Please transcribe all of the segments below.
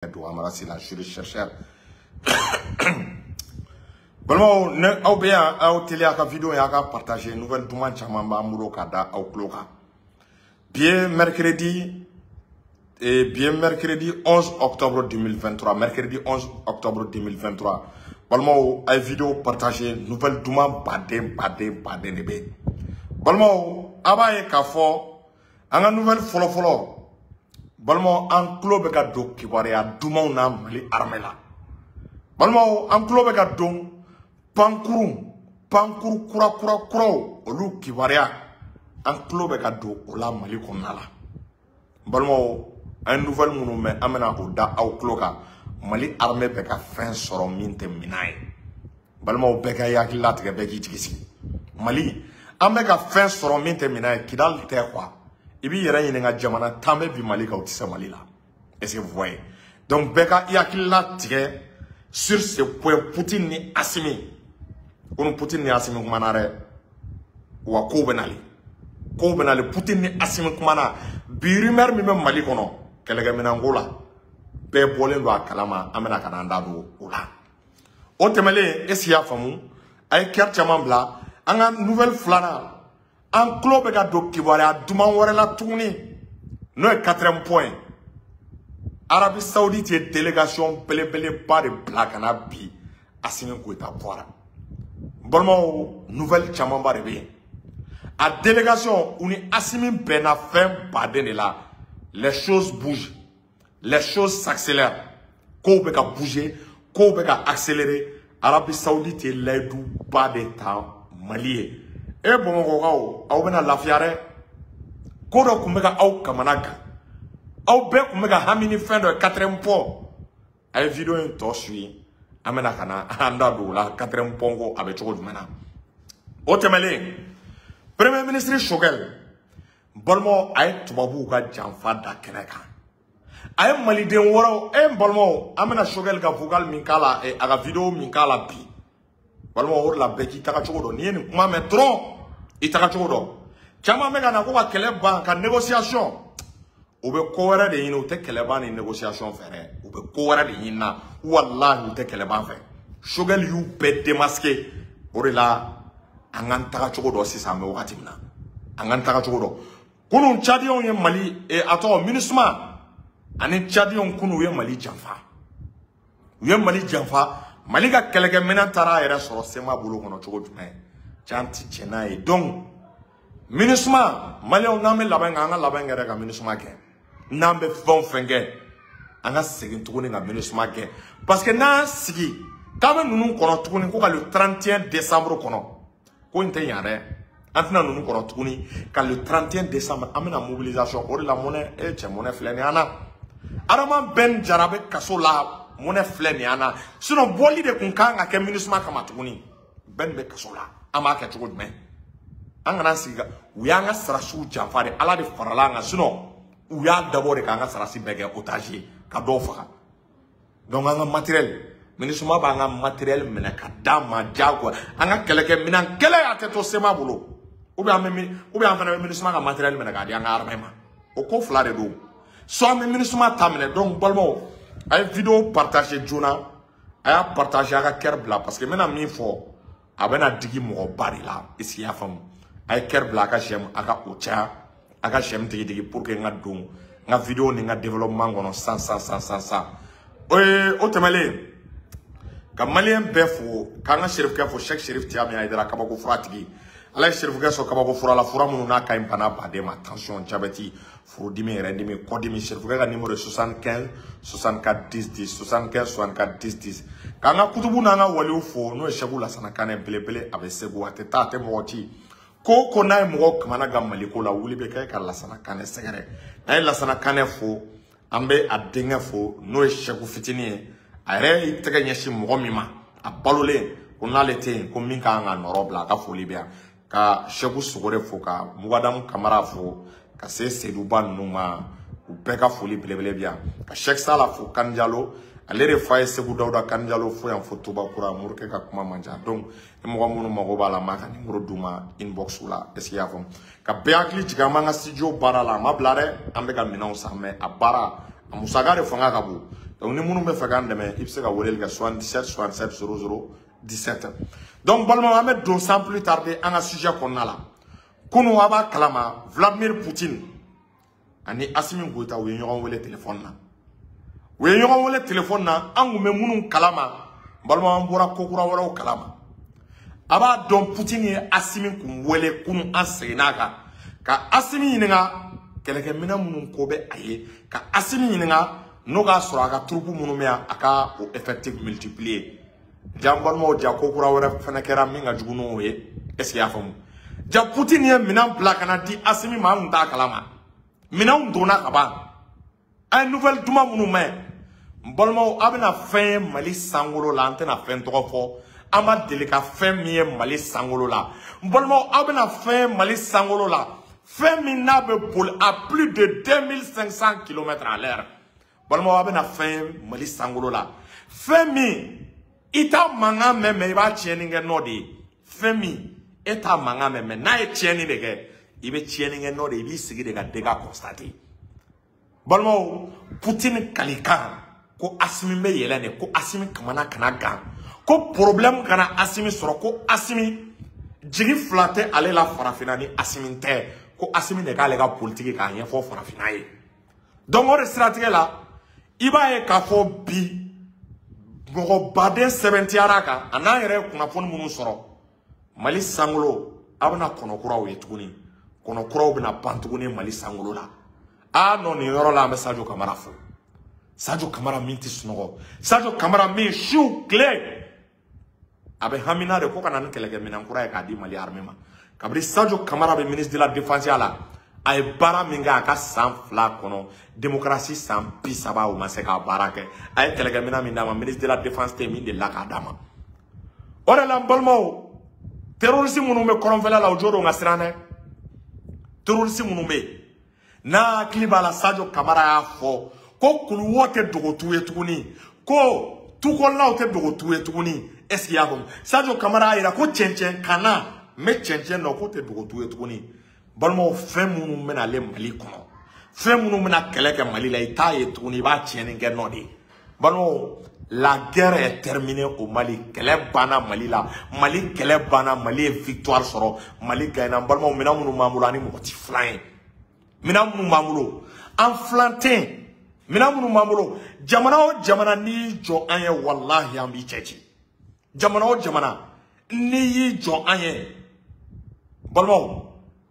C'est la juriste chercheur. Vraiment, au bien, au télé, à la vidéo, et à partager nouvelle demande chamamba muro kada au cloka. Bien mercredi 11 octobre 2023. Mercredi 11 octobre 2023. Vraiment, à vidéo partager nouvelle demande badé nebe. Vraiment, abaye kafo, à nouvelle follow. Balmo en club ka do kibare a dumaw na mali armela balmo en club ka do pankuru kura olu kibare en club ka do ola mali konala balmo un nouvelle munu me amena oda au kloka mali armé be ka fin soro minte minay balmo be ka yakilla tege be ki tigisi mali ambe ka fin soro minte minay kidal te quoi. Ibi yera yinenga jamana tambe bi Mali ka utisa Mali la. Est-ce que vous voyez? Donc beka yakilla tike sur ce point Poutine ni Assimi. Kono Poutine ni Assimi kumanare wa ko benali. Ko benali Poutine ni Assimi kumana bi rumeur mi même Mali kono kelega minangola. Be bolen do akalama amena kananda do ola. O temele esia famu ay kercha mambla anga nouvelle flana. En club ka do kiwari a duman wara la tourni no e 4e point Arabie Saoudite est délégation belebele pas de black na bi Assimi Goïta Boara bolmo nouvelle chamamba de bien a délégation uni Assimi ben a fin baden de là les choses bougent les choses s'accélèrent ko be ka bouger ko be ka accélérer Arabie Saoudite est l'aidou pas de temps malien. E bon ko aw bena lafiare ko do kumeka aw kamanaga aw be kumeka hamini fin de 4e point ay vidéo en to sui amena kana anda do la 4e point ko abe choko dumana o temele premier ministre Shogel bolmo ay tubabu ka janfa da keneka ay mali den woro e bolmo amena Shogel ka vocal min kala e aga vidéo min kala bi balmo or la beki taka chodo ni en kuma metron itaka chodo chama mega na ko ka kele ban ka négociation o be ko wara de yin o te kele ban ni négociation fere o be ko wara de yin na wallahi te kele ban fe Shogel yu be démasquer orila angan taka chodo si sa me wakati mina angan taka chodo kunu chadion ye Mali e ato MINUSMA ani chadion kunu ye Mali janfa Mali ka keleke mena tara era soro sema bulu kono chogo jume chanti chenae donc MINUSMA Mali on ngame labanga anga labanga era ka MINUSMA ke nambe fon fenge anga segin tuguni nga MINUSMA ke parce que na sigi kama nunu kono tuguni ko ka le 31 décembre kono ko inte yare antina nunu kono tuguni ka le 31 décembre amena mobilisation or la monnaie e che monnaie fleni ana arama ben jarabe kasola mone fleni ana sinon boli de kunkanga ke MINUSMA kama tuguni ben be kasola ama ka tugud me angana siga uyanga sarasu janfare ala de faralanga sinon uya d'abord ka nga sarasi bege otage ka do faka donc anga matériel MINUSMA ba nga matériel mena ka dama jago anga keleke minan kele ateto sema bolo ou bien fana MINUSMA ka matériel mena ka di anga armema o ko flare do so MINUSMA tamene donc balmo ay vidéo partager jona aya partager aka kerbla parce que mena mi fo abena digi mo bari la ici ya fam ay kerbla aka shem aka ocha aka shem digi pour que nga dum nga vidéo ni nga développement ngono sans o temele ka malien befo ka nga shérif ka fo chaque shérif tiami ay dara kabako fratigi ala shérif ka so kabako fura la fura munu na kay pana ba de ma tension diabète furu dimi rendimi kodimi shérif ka numéro 75 64 10 10 75 64 10 10 kanga kutubu na nga wali fo no eshagu la sana kane belebele abe segu ateta te moti ko na mo kamana ga maliko la wuli be kay ka la sana kane segere na la sana kane fo ambe adenga fo no eshagu fitini are itega nyeshi mo mima abalole ona lete ko min ka nga norobla ka fo libya ka shegu sugore fo ka mugadam kamara fo ka se seduba numa ubeka foli belebele bia ka Sheikh Sala fo kanjalo alere faye segu dawda kanjalo fo yan fo tuba kura murke ka kuma manja donc mo munu mago bala maka ni ngoro duma inbox la esia fo ka beakli tiga manga studio bara la mablare ambe ka minaw sa me abara amusagare fo nga kabu Donc ni munu be fagan deme ibse ka wolel ga 77 67 00 17. Donc balma Ahmed don sans plus tarder un sujet qu'on a là. Kunu aba kalama Vladimir Poutine ani Assimi Goïta we ñogon wele téléphone na. We ñogon wele téléphone na angume munu kalama balma ambura kokura wala kalama. Aba don Poutine ye Assimi kum wele kunu ansenaka ka Assimi yinga keleke mina munu kobe aye ka Assimi yinga no ga sura ka troupe munu me aka o effectif multiplier. Jambal mo dia kokura wala fana kera minga juguno we est-ce qu'il y a famu ja Poutine ye minam blakana di Assimi ma nda kalama minam dona kaba ay nouvelle duma munu me mbolmo abena fin Mali sangolo la antena fin to fo ama delika fin mi Mali sangolo la mbolmo abena fin Mali sangolo la fin mi na be pour à plus de 2500 km à l'heure mbolmo abena fin Mali sangolo la fin mi ita manga meme iba chieninge nodi femi eta manga meme na e chieni dege ibe chieninge nodi ibi sigi dega dega constater balmo Poutine kalika ko Assimi me yelene ko Assimi kamana kana gan ko problème kana Assimi soro ko Assimi jigi flatte ale la farafina ni Assimi te ko Assimi de ga politique ka yen fo farafina ye donc on stratégie là iba e ka fo bi Mogo baden 70 araka ana yere kuna fon munu soro Mali sangolo abana kono kuraw yetuguni kono kuraw bina pantuguni Mali sangolo la non ni yoro la Sadio Camara fo Sadio Camara minti sunogo Sadio Camara mi chou clé abe hamina de ko kana nkelege minankura ka di Mali armée ma kabri Sadio Camara be ministre de la défense ala ay bara minga ka sanfla kono démocratie sans pisaba ou maseka barake ay kelege mina mindama ministre de la défense te min de la kadama ora la balmo terrorisme munu me koronfela la ojoro ngasirane terrorisme munu me na klibala Sadio Camara ya fo ko kulu wote dogo tuye tuguni ko tuko la wote dogo tuye tuguni est-ce qu'il y a bon Sadio Camara ira ko chenchen kana me chenchen no ko te dogo tuye tuguni balmo femunu mena le Mali kono femunu mena keleke Mali la ita ye tuguni ba tieni nge nodi balmo la guerre est terminée au Mali kele bana Mali la Mali kele bana Mali est victoire soro Mali gaina balmo mena munu mamulo ani moti flan mena munu mamulo en flantin mena munu mamulo jamana o jamana ni jo anye wallahi ambi chechi jamana o jamana ni jo anye balmo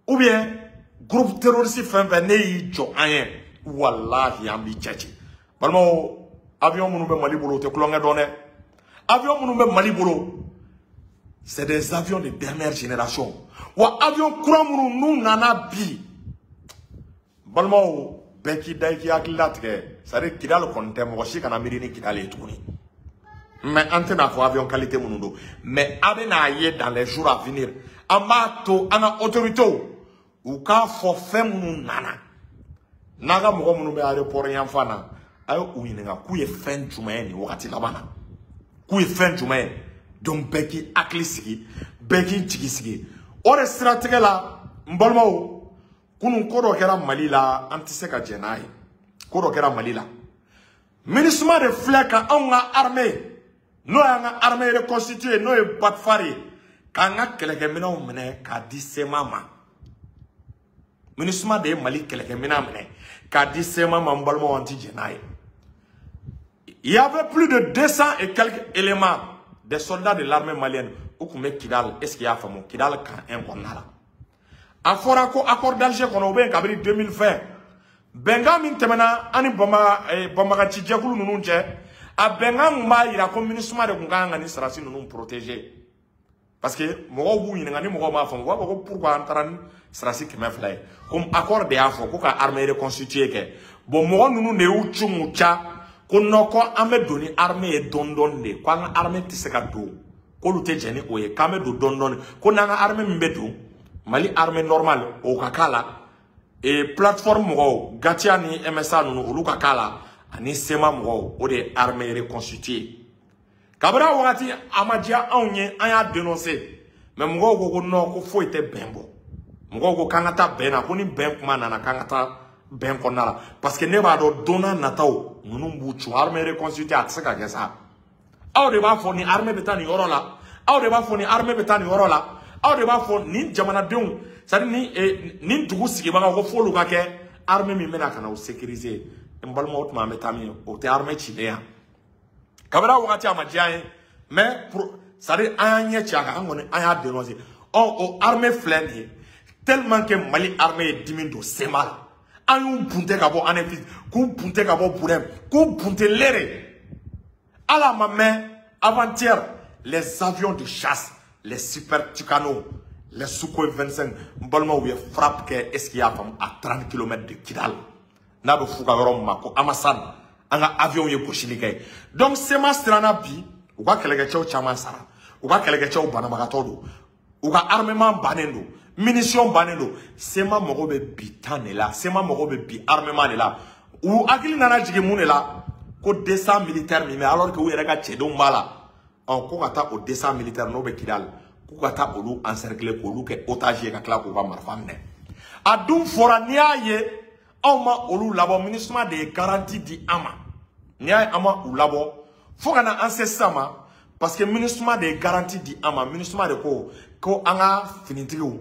ou bien groupe terroriste fin ne jo ayen wallahi ambi chachi balmo avion munu be Mali bolo te klonga donné avion munu be Mali bolo c'est des avions de dernière génération wa avion courant munu nu nana bi balmo beki daiki aklatke sare kidal konte mo shi kana mirini kidale tuni mais antena fo avion qualité munu do mais abena ye dans les jours à venir amato ana autorité ou ka fo femunu nana naga mo munu be aéroport yan fana ayo uyininga ku ye fen jumaye wakati labana ku ye fen jumaye donc beki aklisigi beki tigisigi ore stratégie la mbolmo kunu kodo kera Mali la antiseka jenai kodo kera Mali la ministre de fleka onga armée no nga armée reconstituée no e batfari kanga keleke mina mene ka di semama ministre de Mali keleke mina mene ka di semama mbalmo anti jenai il y avait plus de 200 et quelques éléments des soldats de l'armée malienne ou comme Kidal est-ce qu'il y a famo Kidal kan un konala a fora ko accord d'Alger kono be kabri 2020 benga min temena ani bomba ka ci jekulu nunu nche a benga ma ira ko ministre de kunganga ni sarasi nunu protéger parce que mo wu ni ngani mo ma famo wa ko pourquoi antaran sarasi kemeflay comme accord de afo ko ka armée reconstituée ke bon mo nunu ne u chumucha ko noko ame doni armée dondon de ko an armée tiseka do ko lute jeni oye kame do dondon ko nanga armée mbedu Mali armée normale au kakala et plateforme mo gatia ni MSA no olu kakala ani sema mo o de armée reconstituée kabra wakati amadia onye anya dénoncer mais mo go no ko foi te bembo mo go kangata bena ko ni ben kuma na kangata ben konnala parce que ne b'a do donna nataw nunu buchu armée reconstituée a tsaka gesa aw de b'a fɔ ni armée bɛ taa ni yɔrɔ la aw de b'a fɔ ni armée bɛ taa ni yɔrɔ la aw de b'a fɔ ni jamanadenw c'est à dire ni dugu sigibaga ko f'olu ka kɛ armée min bɛna ka na o sécuriser n balimaw tuma an bɛ taa min o tɛ armée cilen yan kabira wagati a ma diya ye mais c'est à dire an y'an ɲɛ ci a kan an kɔni an y'a dénoncer o armée filɛ nin ye tellement que Mali armée ye dimi don sema la an y'u bunte ka bɔ anɛfis k'u bunte ka bɔ burɛm k'u bunte lere ala ma mɛn avant-hier les avions de chasse les super Tucano les Sukhoi 25 n balimaw ye frappe kɛ est-ce qu'il y a faamu à 30 km de Kidal n'a bɛ f'u ka yɔrɔ min ma ko Amasan an ka avion ye gosili kɛ donc sema siranna bi u ka kɛlɛkɛcɛw caman sara u ka kɛlɛkɛcɛw banabagatɔ don u ka armement bannen don munition bannen don sema mago bɛ bi tan de la sema mago bɛ bi armement de la u hakili nana jigin mun de la ko 200 militaires min bɛ alors que u yɛrɛ ka cɛdenw b'a la ko ka taa o 200 militaires n'o bɛ Kidal k'u ka taa olu encercler k'olu kɛ otage ye ka tila k'u ka marifa minɛ a dun fɔra n'i y'a ye anw ma olu labɔ MINUSMA de ye garantie di an ma n'i y'a ye an ma u labɔ fo ka na an se sisan ma parce que MINUSMA de ye garantie di an ma MINUSMA de ko an ka finitigiw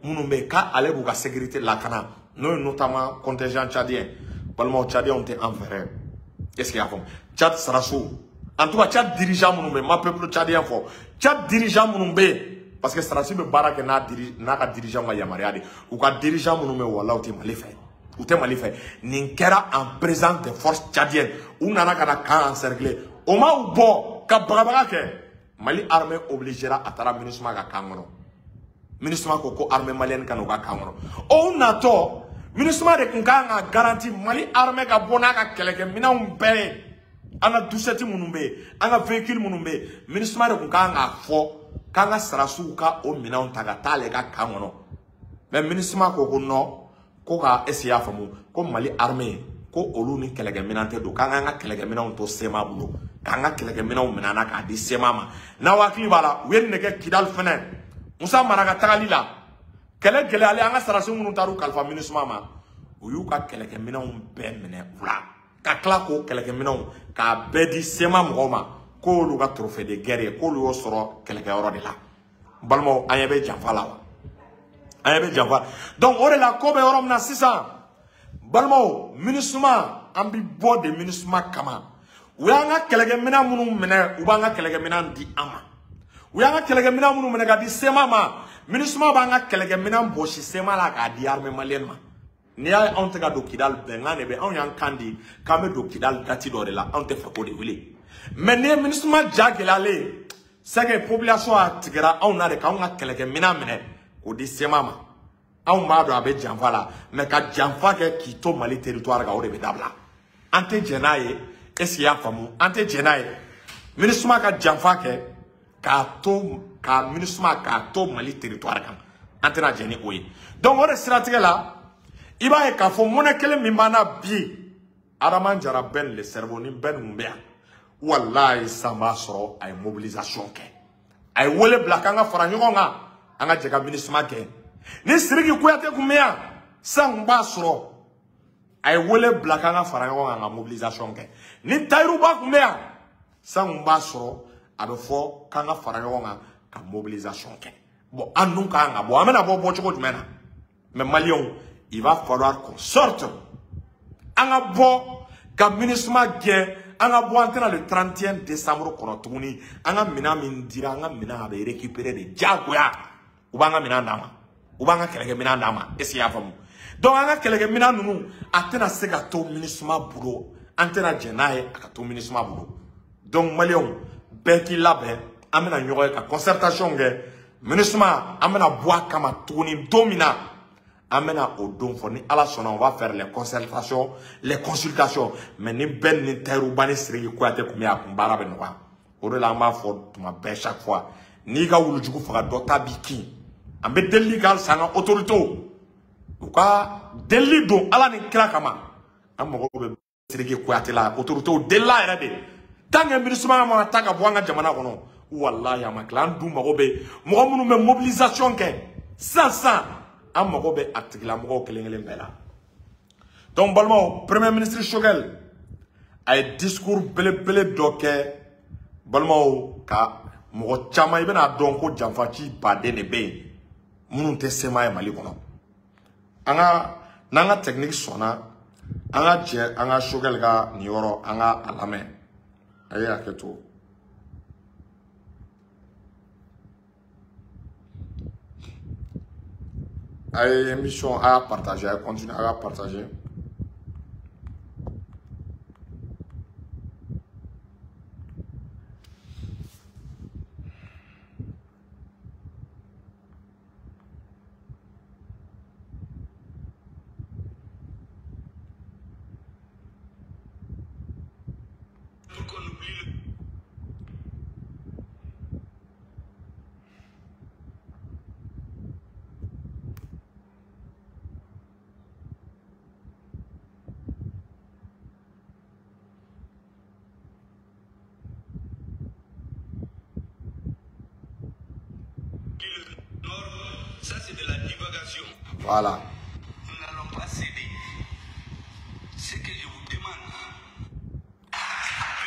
minnu bɛ yen k'ale b'u ka sécurité lakana n'o ye notamment contingent tchadien balimaw tchadiens tɛ an fɛrɛ est-ce qu'il y a faamu Tchad saraso en tout cas Tchad dirigeant minnu bɛ yen ma peuple tchadien fɔ Tchad dirigeant minnu bɛ yen parce que sarasi bɛ baara kɛ n'a ka dirigeant ka yamaruya de u ka dirigeant minnu bɛ yen wala u tɛ Mali fɛ u tɛ Mali fɛ nin kɛra en présence des forces tchadiennes u nana ka na kan encercler o ma u bɔ ka bagabaga kɛ Mali armée obligera a taara MINUSMA ka kan kɔnɔ MINUSMA ko armée malienne ka n'u ka kan kɔnɔ o natɔ MINUSMA de tun kan ka garantie Mali armée ka bɔ n'a ka kɛlɛkɛminɛnw bɛɛ ye an ka 17 minnu bɛ yen an ka véhicule minnu bɛ yen MINUSMA de tun kan k'a fɔ k'an ka sarasiw ka o minɛnw ta ka taa ale ka kan kɔnɔ mais MINUSMA ko non ko ka essayer a faamu ko Mali armée ko olu ni kɛlɛkɛminɛn tɛ don k'an ka kɛlɛkɛminɛnw to sema bolo k'an ka kɛlɛkɛminɛnw minɛ na k'a di sema ma n'aw hakili b'a la u ye nin de kɛ Kidal fɛnɛ Musa Mara ka tagali la kɛlɛ gɛlɛyalen an ka sarasiw minnu taar'u kalifa MINUSMA ma u y'u ka kɛlɛkɛminɛnw bɛɛ minɛ u la ka tila k'o kɛlɛkɛminɛnw k'a bɛɛ di sema mɔgɔw ma k'olu ka trophée de guerre ye k'olu y'o sɔrɔ kɛlɛkɛyɔrɔ de la balimaw an ɲɛ bɛ janfa la wa an ɲɛ bɛ janfa donc o de la ko bɛ yɔrɔ min na sisan balimaw MINUSMA an bɛ bɔ de MINUSMA kama u y'an ka kɛlɛkɛminɛn minnu minɛ u b'an ka kɛlɛkɛminɛn di an ma u y'an ka kɛlɛkɛminɛn minnu minɛ ka di sema ma MINUSMA b'an ka kɛlɛkɛminɛn bɔsi sema la k'a di armée malienne ma n'i y'a ye anw tɛ ka don Kidal bɛnkan de bɛ anw y'an kan di k'an bɛ don Kidal dati dɔ de la anw tɛ fɛ k'o de wele mais n'i ye MINUSMA ja gɛlɛyalen c'est que population a tigɛra anw na de k'anw ka kɛlɛkɛminɛn minɛ k'o di sema ma anw b'a dɔn a bɛ janfa la mais ka janfa kɛ k'i to Mali territoire kan o de bɛ dabila an tɛ jɛn n'a ye est-ce qu'il y'a faamu an tɛ jɛn n'a ye MINUSMA ka janfa kɛ ka MINUSMA k'a to Mali territoire kan an tɛna jɛn ni o ye donc o de siratigɛ la i b'a ye k'a fɔ mɔnɛ kelen min b'an na bi Adama Jara Ben le cerveau ni Ben mun bɛ yan wallahi san b'a sɔrɔ a ye mobilisation kɛ a ye wele bila k'an ka fara ɲɔgɔn kan an ka jɛ ka MINUSMA kɛ ni Sidiki Kuyate kun bɛ yan san b'a sɔrɔ a ye wele bila k'an ka fara ɲɔgɔn kan an ka mobilisation kɛ ni Tayiruba kun bɛ yan san b'a sɔrɔ a bɛ fɔ k'an ka fara ɲɔgɔn kan ka mobilisation kɛ bon an dun k'an ka bɔ an bɛna bɔ cogo jumɛn na mais Maliens il va falloir qu'on sorte an ka bɔ ka MINUSMA gɛn an ka bɔ an tɛna le 31 décembre kɔnɔ tuguni an ka minɛn min dira an ka minɛn a bɛ récupérer de diyagoya u b'an ka minɛn d'an ma u b'an ka kɛlɛkɛminɛn d'an ma est-ce qu'il y'a faamu donc an ka kɛlɛkɛminɛn ninnu a tɛna se ka to MINUSMA bolo an tɛna jɛn n'a ye a ka to MINUSMA bolo donc Maliens bɛɛ k'i labɛn an bɛna ɲɔgɔn ye ka concertation kɛ MINUSMA an bɛna bɔ a kama tuguni don min na an bɛna o don fɔ ni Ala sɔnna on va faire les concertations les consultations mais ni Ben ni Tayiruba ni Sidiki Kuyate kun bɛ yan a kun baara bɛ nɔgɔya o de la an b'a fɔ tuma bɛɛ chaque fois n'i ka wulujugu faga dɔ ta b'i kin an bɛ delili kɛ halisa an ka autorités u ka delili don Ala ni kira kama an mago bɛ Sidiki Kuyate la autorités delila yɛrɛ de tant que MINUSMA ma ta ka bɔ an ka jamana kɔnɔ wallahi a ma tila an dun mago bɛ mɔgɔ minnu bɛ mobilisation kɛ sisan an mago bɛ a tigilamɔgɔw kelen kelen bɛɛ la Donc, Balmo, Premier ministre Choguel a un discours belé doké. Balmo, ka mo chama ibe na donko jamfachi bade ne be. Munu te sema e mali kono. Anga nanga technique sona anga je anga Choguel ga nioro anga alame. Aye aketo. Aye émission à partager, à continuer à partager. Ça, c'est de la divagation. Voilà. Nous n'allons pas céder. Ce que je vous demande.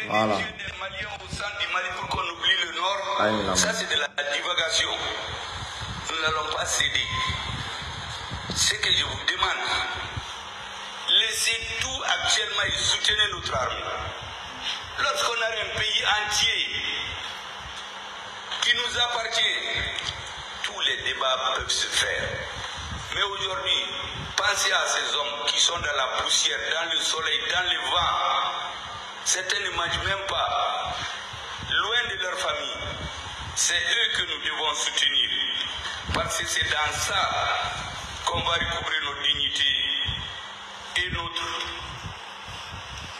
Voilà. Venir des Maliens au centre du Mali pour qu'on oublie le Nord. Ça, c'est de la divagation. Nous n'allons pas céder. Ce que je vous demande. Laissez tout actuellement et soutenez notre armée. Lorsqu'on a un pays entier qui nous appartient, tous les débats peuvent se faire. Mais aujourd'hui, pensez à ces hommes qui sont dans la poussière, dans le soleil, dans le vent. Certains ne mangent même pas. Loin de leur famille. C'est eux que nous devons soutenir. Parce que c'est dans ça qu'on va recouvrir notre dignité et notre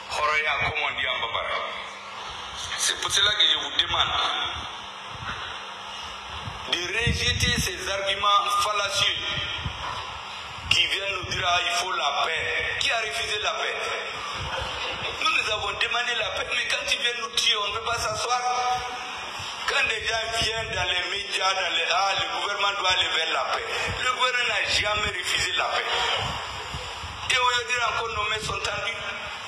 horoya, comme on dit en Babara. C'est pour cela que je vous demande de rejeter ces arguments fallacieux qui viennent nous dire il faut la paix. Qui a refusé la paix? Nous avons demandé la paix, mais quand ils viennent nous tuer, on ne peut pas s'asseoir. Quand les gens viennent dans les médias, le gouvernement doit aller vers la paix. Le gouvernement n'a jamais refusé la paix. Et aujourd'hui encore nos mains sont tendues.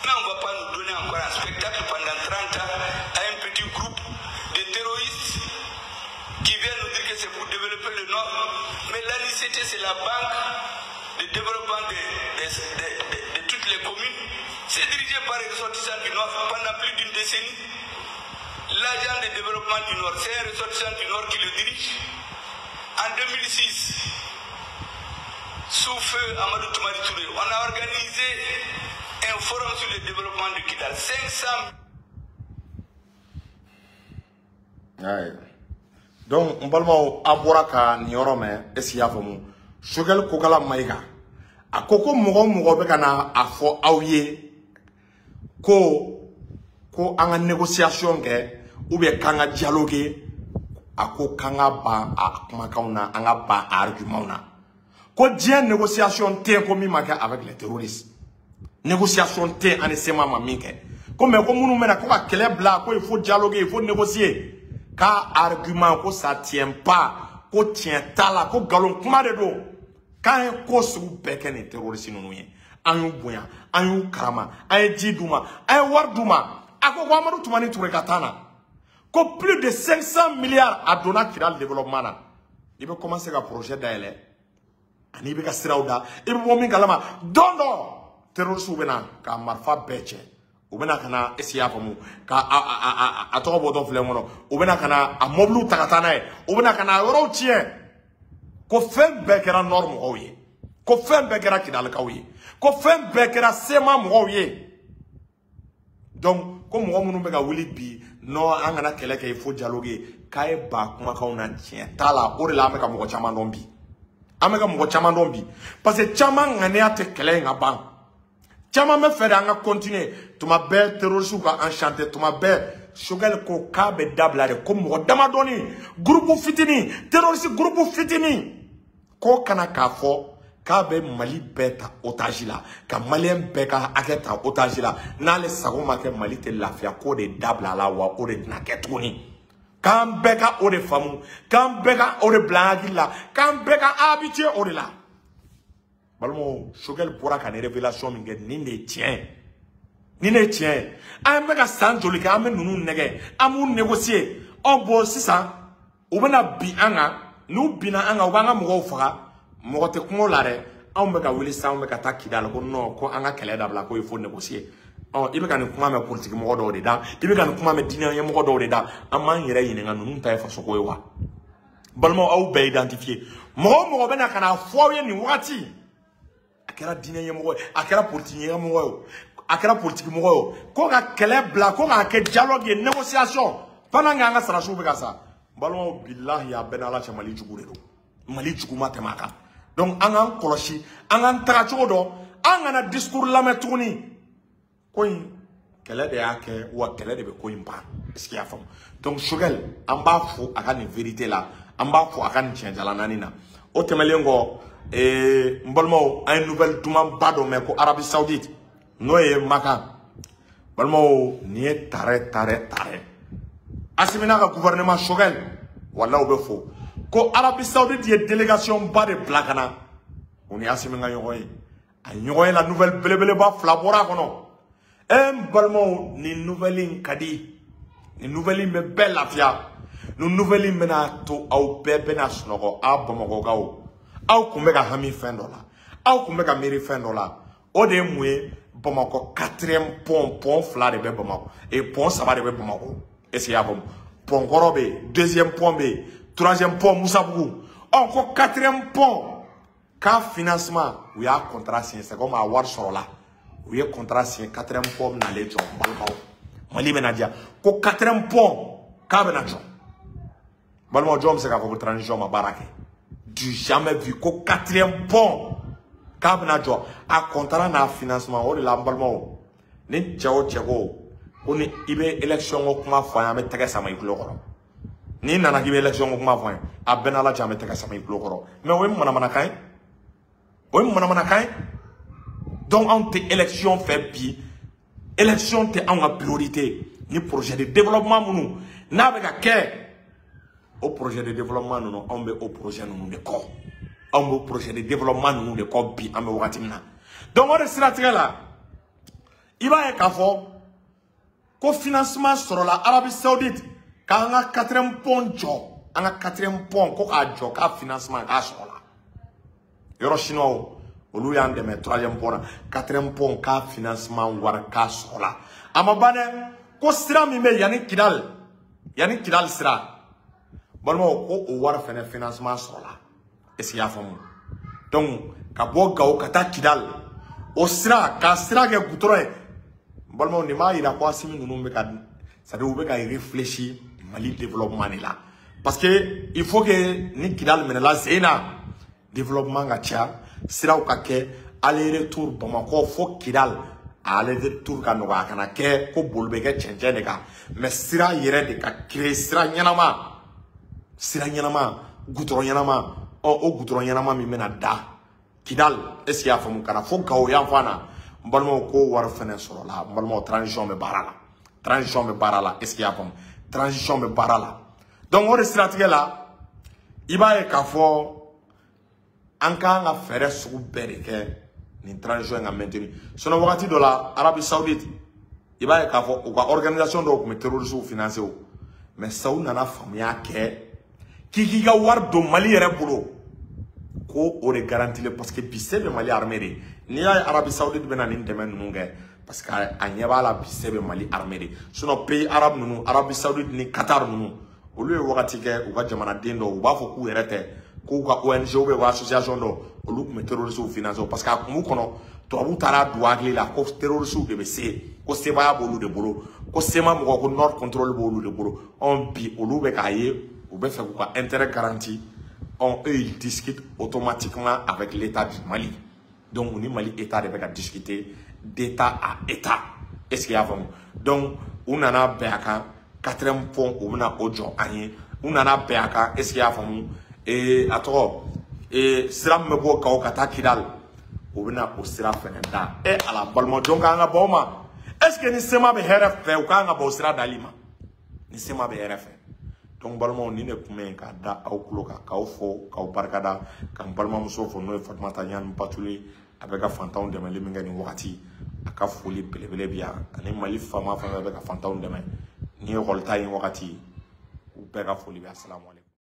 Mais on ne va pas nous donner encore un spectacle pendant 30 ans à un petit groupe de terroristes qui viennent nous dire que c'est pour développer le Nord. Mais l'ANICT, c'est la banque de développement de toutes les communes. C'est dirigé par les ressortissants du Nord pendant plus d'une décennie. L'agent de développement du Nord, c'est un ressortissant du Nord qui le dirige. En 2006, sous feu Amadou Toumani Touré, on a organisé un forum sur le développement de Kidal. 500 000. Donc, on parle de Aboraka Niorome, Esiafomu, Choguel Kokala Maïga. A Koko Mogo Bekana, a fo Aouye, ko anga négociation ou bien kanga dialogue, a ko kanga ba a kumakauna, anga ba argument na. Ko dien négociation te komi maka avec les terroristes. Négociation te anesema maminke. Comme nous mena ko kele bla, ko il faut dialoguer, il faut négocier. Car argument ko ça tient pas, ko tient tala, ko galon kuma de do. Quand un cause ou beken et terroriste nous y Ayou Bouya, Ayou Karama, Ayou Djidouma, Ayou Wardouma, Ako Wamadou Toumani Tourekatana. Ko plus de 500 milliards à donner à le développement. Il veut commencer un projet d'aile. Il veut commencer il veut commencer à Dondo, terroriste ou bien, ka Marfa Beche. Ou bien, kana Essia Pamu, ka Atobo Doflemono, ou bien, kana a Moblou Takatana, ou bien, kana Routien. Ko fen bekera norme oye. Ko fen bekera kidal kaoye. Ko fen bekera sema moye. Donc, comme on nous bega wili bi, no angana keleke il faut dialoguer. Kae ba kuma kauna tien. Tala ore la ameka moko chama nombi. Ameka moko chama nombi. Parce que chama ngane ate kele nga bang. Chama me fere anga continuer. Tuma be terroriste ka enchanté. Tuma be Choguel ko kabe dablare comme moko damadoni. Groupe fitini. Terroriste groupe fitini. Ko kana kafo. Kabe Mali beta otage la. Ka Malien beka aketa otage la. Na le sagoma ke Mali te lafia ko de dabla la wa o de naketoni. Kan beka o de famu. Kan beka o de blagi la. Kan beka habitué o de la. balmo Choguel pourra qu'une révélation mingue ni ne tient ni ne tient a mega san joli ka amen nunu nege amu négocier on bo sisa o bena bi anga nu bina anga o banga mo faga mo te ko lare on mega wili sa on mega takidal ko no ko anga kele dabla ko il faut négocier oh ibe kan kuma me politique mo do de da ibe kan kuma me dina ye mo do de da amman yere yin nga nunu ta fa so ko wa balmo au be identifier mo bena kana foye ni wati akera dina ye mo akera politique ye mo akera politique mo ko ga kele bla ko ga ke dialogue et négociation pendant nga sara sou be ka sa balmo billahi ya benala cha mali jugu do mali jugu matemaka donc angan koloshi angan tra chodo angana discours la metuni koy kele de yake wa kele de be koy mpa est-ce qu'il y a femme donc Choguel amba fo aka ni vérité là amba fo aka ni change la nanina o temelengo mbolmo ay nouvelle tuma bado me ko Arabie Saoudite noye maka balmo ni tare asimina ka gouvernement Choguel wala o be fo ko Arabie Saoudite ye délégation ba de plakana on est asimina yoy ay yoy la nouvelle belebele ba flabora kono balmo ni nouvelle kadi ni nouvelle me belle afia ni nouvelle me na to au bebe na snogo abomoko gawo au kumeka hami fendola au kumeka miri fendola o de mwe Bamako 4e pont fla de Bamako et pont ça va de Bamako et c'est abom pont Gorobe 2e pont B 3e pont Moussabougou encore 4e pont ka financement oui a contrat signé c'est comme avoir sur là oui contrat signé 4e pont na le job balmo mali benadia ko 4e pont ka benadio balmo job c'est ka pour transition ma barake du jamais vu ko 4e pont ka benadio a contrat na financement o de la balmo ni tchao ko ni ibe élection ko kuma fa ya me tege sama ikulo koro ni nana ibe élection ko kuma fa a benala jame tege sama ikulo koro mais o mana kai donc on te élection fait bi élection te en priorité ni projet de développement munu na be ka ke au projet de développement nous on be au projet nous de ko on be projet de développement nous de ko bi am wakati na donc on stratégie là il va y avoir ko financement sur la Arabie Saoudite ka nga 4e pont jo nga 4e pont ko ka jo ka financement ka sur la yoro chinois olu yande me 3e pont 4e pont ka financement war ka sur la amabane ko sira mi me yani kidal sira balmo ko o war fene financement sur la est-ce qu'il y a femme donc ka bo gaw kata kidal o sira ka sira ke gutore balmo ni ma ira ko asimi nunu be ka ça doit be ka réfléchir mali développement là parce que il faut que ni kidal mena la zena développement ga tia sira o ka ke aller retour Bamako fo kidal aller retour ka no ga kana ke ko bolbe ke chenje ne ka mais sira yere de ka créer sira nyanama gutoro nyanama o gutoro nyanama mi mena da kidal est-ce qu'il y a famu kana fo gawo ya fana balmo ko war fene soro la balmo transition me barala est-ce qu'il y a famu transition me barala donc on stratégie là il va y kafo anka nga fere su bereke ni transition nga maintenir sono wakati de la Arabie Saoudite il va y kafo o organisation do ko terrorisme financier mais saou nana famia ke qui ga war do Mali yere bolo ko o de garantir parce que bisebe Mali armée de ni Arabie Saoudite bena ni demain nunge parce que anyeba la bisebe Mali armée de sono pays arabe nunu Arabie Saoudite ni Qatar nunu o lu wakati ke o ga jamana dendo o ba fo ku yerete ko ka ONG ou be association do o lu ko terrorisme financier parce que akumu kono to abu tara douagli la ko terrorisme de bc ko seba bolu de bolo ko sema mo ko nord control bolu de bolo on bi o lu be ka ye ou bien faire quoi intérêt garanti eux ils discutent automatiquement avec l'État du Mali donc on est Mali État de discuter d'État à État est-ce qu'il y a vraiment donc on en a béaka 4e pont on a ojo ani on en a béaka est-ce qu'il y a vraiment et attends et sera me bo ka kata kidal on a au sera fenenda et à la balmo jonga nga boma est-ce que ni sema be heref fe ou ka nga bo sera dalima ni sema be heref donc balma ni ne kuma ka da aw kulo ka kaw fo kaw barkada kan balma muso fo no Fatumata Ɲani Batuli a bɛ ka fantanw dɛmɛli min kɛ ni wagati a ka foli belebele bi yan ani Mali faama fana bɛ ka fantanw dɛmɛ ni école ta in wagati u bɛɛ ka foli bi assalamu alaikum